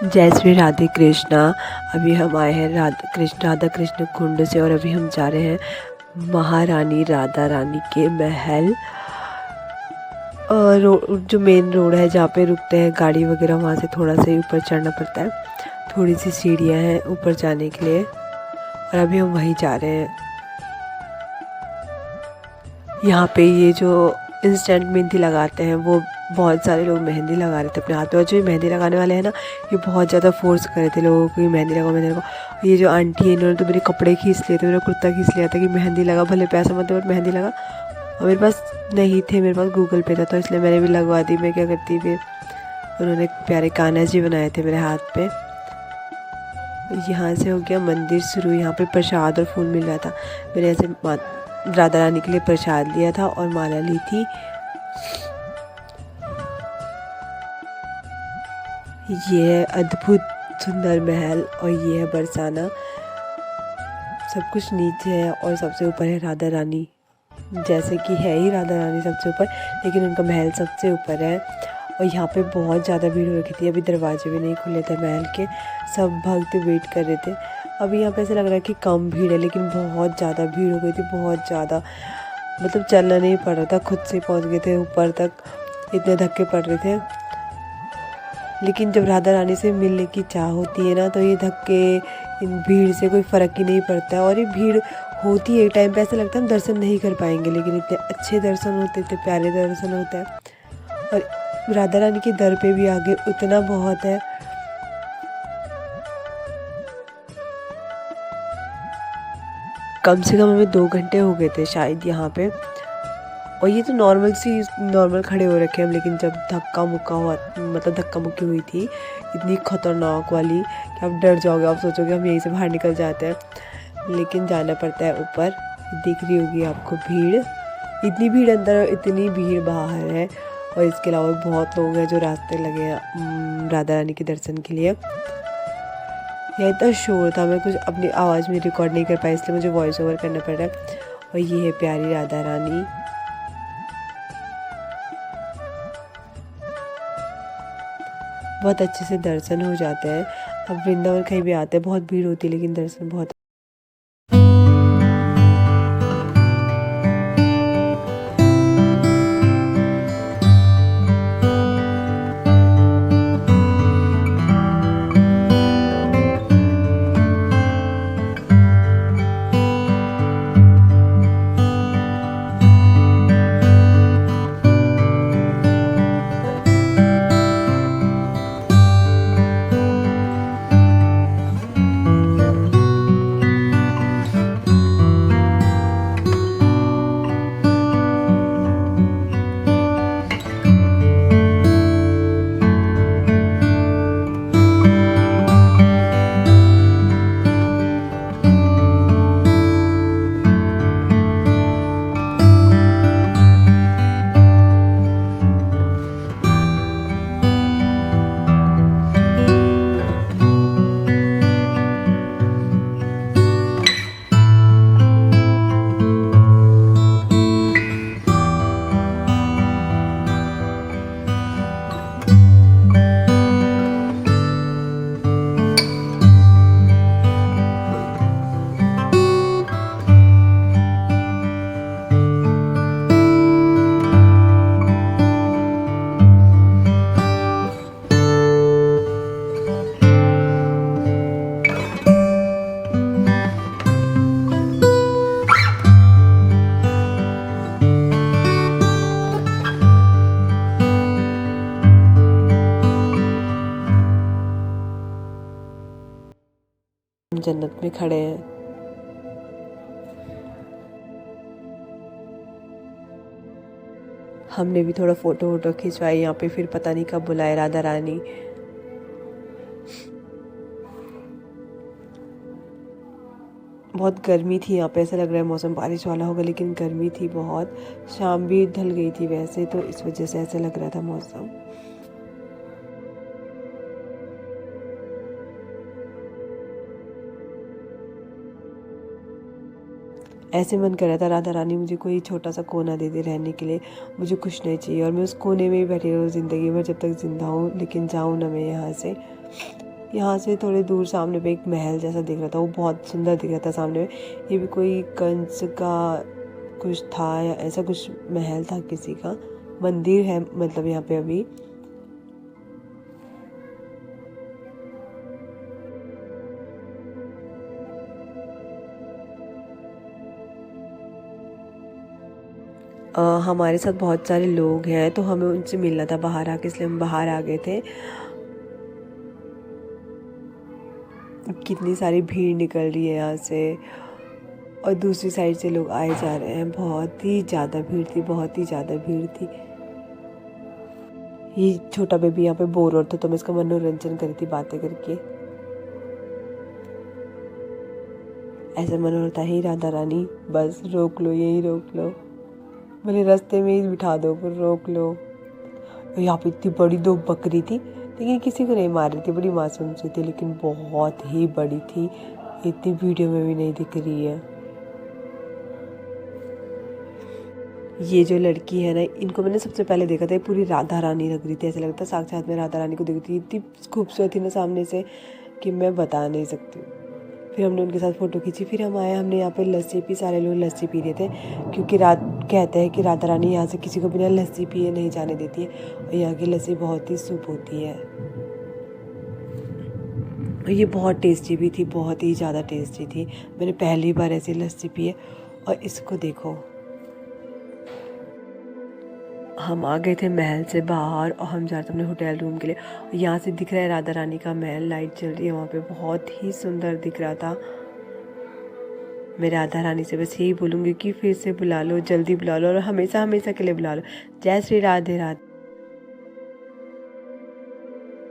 जय श्री राधे कृष्णा। अभी हम आए हैं राधा कृष्ण कुंड से और अभी हम जा रहे हैं महारानी राधा रानी के महल। जो मेन रोड है जहाँ पे रुकते हैं गाड़ी वगैरह, वहाँ से थोड़ा सा ही ऊपर चढ़ना पड़ता है। थोड़ी सी सीढ़ियाँ हैं ऊपर जाने के लिए और अभी हम वहीं जा रहे हैं। यहाँ पे ये जो इंस्टेंट मेहंदी लगाते हैं वो बहुत सारे लोग मेहंदी लगा रहे थे अपने हाथ में, और जो मेहंदी लगाने वाले हैं ना, ये बहुत ज़्यादा फोर्स कर रहे थे लोगों को मेहंदी लगाओ मेहंदी लगाओ। ये जो आंटी है इन्होंने तो मेरे कपड़े खींच लिए थे, मेरा कुर्ता खींच लिया था कि मेहंदी लगा, भले पैसा मत दो और मेहंदी लगा। और मेरे पास नहीं थे, मेरे पास गूगल पे था तो इसलिए मैंने भी लगवा दी। मैं क्या करती, फिर उन्होंने प्यारे कान्हा जी बनाए थे मेरे हाथ पे। यहाँ से हो गया मंदिर शुरू। यहाँ पे प्रसाद और फूल मिल रहा था। मैंने ऐसे राधा रानी के लिए प्रसाद लिया था और माला ली थी। ये है अद्भुत सुंदर महल और ये है बरसाना। सब कुछ नीचे है और सबसे ऊपर है राधा रानी। जैसे कि है ही राधा रानी सबसे ऊपर, लेकिन उनका महल सबसे ऊपर है। और यहाँ पे बहुत ज़्यादा भीड़ हो रखी थी। अभी दरवाजे भी नहीं खुले थे महल के, सब भक्त वेट कर रहे थे। अभी यहाँ पे ऐसा लग रहा है कि कम भीड़ है, लेकिन बहुत ज़्यादा भीड़ हो गई थी, बहुत ज़्यादा। मतलब चलना नहीं पड़ रहा था, खुद से पहुँच गए थे ऊपर तक, इतने धक्के पड़ रहे थे। लेकिन जब राधा रानी से मिलने की चाह होती है ना, तो ये धक्के इन भीड़ से कोई फ़र्क ही नहीं पड़ता है। और ये भीड़ होती है एक टाइम पे, ऐसा लगता है हम दर्शन नहीं कर पाएंगे, लेकिन इतने अच्छे दर्शन होते, इतने प्यारे दर्शन होते हैं। और राधा रानी के दर पे भी आगे उतना बहुत है। कम से कम हमें 2 घंटे हो गए थे शायद यहाँ पे। और ये तो नॉर्मल खड़े हो रखे हम, लेकिन जब धक्का मुक्का हुआ, मतलब धक्का मुक्की हुई थी इतनी खतरनाक वाली कि आप डर जाओगे, आप सोचोगे हम यहीं से बाहर निकल जाते हैं, लेकिन जाना पड़ता है ऊपर। दिख रही होगी आपको भीड़, इतनी भीड़ अंदर इतनी भीड़ बाहर है। और इसके अलावा बहुत लोग हैं जो रास्ते लगे हैं राधा रानी के दर्शन के लिए। यह इतना शोर था, मैं कुछ अपनी आवाज़ में रिकॉर्ड नहीं कर पाई, इसलिए मुझे वॉइस ओवर करना पड़ रहा है। और ये है प्यारी राधा रानी। बहुत अच्छे से दर्शन हो जाते हैं। अब वृंदावन कहीं भी आते हैं बहुत भीड़ होती है, लेकिन दर्शन बहुत जन्नत में खड़े हैं। हमने भी थोड़ा फोटो वोटो खिंचवाई यहाँ पे, फिर पता नहीं कब बुलाए राधा रानी। बहुत गर्मी थी यहाँ पे, ऐसा लग रहा है मौसम बारिश वाला होगा, लेकिन गर्मी थी बहुत। शाम भी ढल गई थी वैसे, तो इस वजह से ऐसा लग रहा था मौसम। ऐसे मन कर रहा था राधा रानी मुझे कोई छोटा सा कोना दे दे रहने के लिए, मुझे कुछ नहीं चाहिए और मैं उस कोने में ही बैठी रहूँ ज़िंदगी भर जब तक ज़िंदा हूँ, लेकिन जाऊँ ना मैं यहाँ से। यहाँ से थोड़े दूर सामने पे एक महल जैसा दिख रहा था, वो बहुत सुंदर दिख रहा था सामने में। ये भी कोई कंस का कुछ था या ऐसा कुछ महल था, किसी का मंदिर है मतलब यहाँ पे अभी। हमारे साथ बहुत सारे लोग हैं तो हमें उनसे मिलना था बाहर आके, इसलिए हम बाहर आ गए थे। कितनी सारी भीड़ निकल रही है यहाँ से और दूसरी साइड से लोग आए जा रहे हैं। बहुत ही ज़्यादा भीड़ थी, बहुत ही ज़्यादा भीड़ थी। ये छोटा बेबी यहाँ पे बोर हो रहा था तो मैं इसका मनोरंजन करी थी बातें करके। ऐसा मन होता है राधा रानी बस रोक लो, यही रोक लो, भले रास्ते में ही बिठा दो पर रोक लो। यहाँ पे इतनी बड़ी 2 बकरी थी लेकिन किसी को नहीं मार रही थी, बड़ी मासूम सी थी लेकिन बहुत ही बड़ी थी, इतनी वीडियो में भी नहीं दिख रही है। ये जो लड़की है ना, इनको मैंने सबसे पहले देखा था, ये पूरी राधा रानी लग रही थी, ऐसा लगता साक्षात में राधा रानी को देख रही थी। इतनी खूबसूरत थी ना सामने से कि मैं बता नहीं सकती। फिर हमने उनके साथ फ़ोटो खींची, फिर हम आए, हमने यहाँ पे लस्सी पी, सारे लोग लस्सी पी रहे थे क्योंकि कहते हैं कि राधा रानी यहाँ से किसी को बिना लस्सी पिए नहीं जाने देती है और यहाँ की लस्सी बहुत ही शुभ होती है। ये बहुत टेस्टी भी थी, बहुत ही ज़्यादा टेस्टी थी। मैंने पहली बार ऐसी लस्सी पी है। और इसको देखो, हम आ गए थे महल से बाहर और हम जा रहे थे अपने होटल रूम के लिए। यहाँ से दिख रहा है राधा रानी का महल, लाइट चल रही है वहाँ पे, बहुत ही सुंदर दिख रहा था। मैं राधा रानी से बस यही बोलूँगी कि फिर से बुला लो, जल्दी बुला लो और हमेशा हमेशा के लिए बुला लो। जय श्री राधे राधे।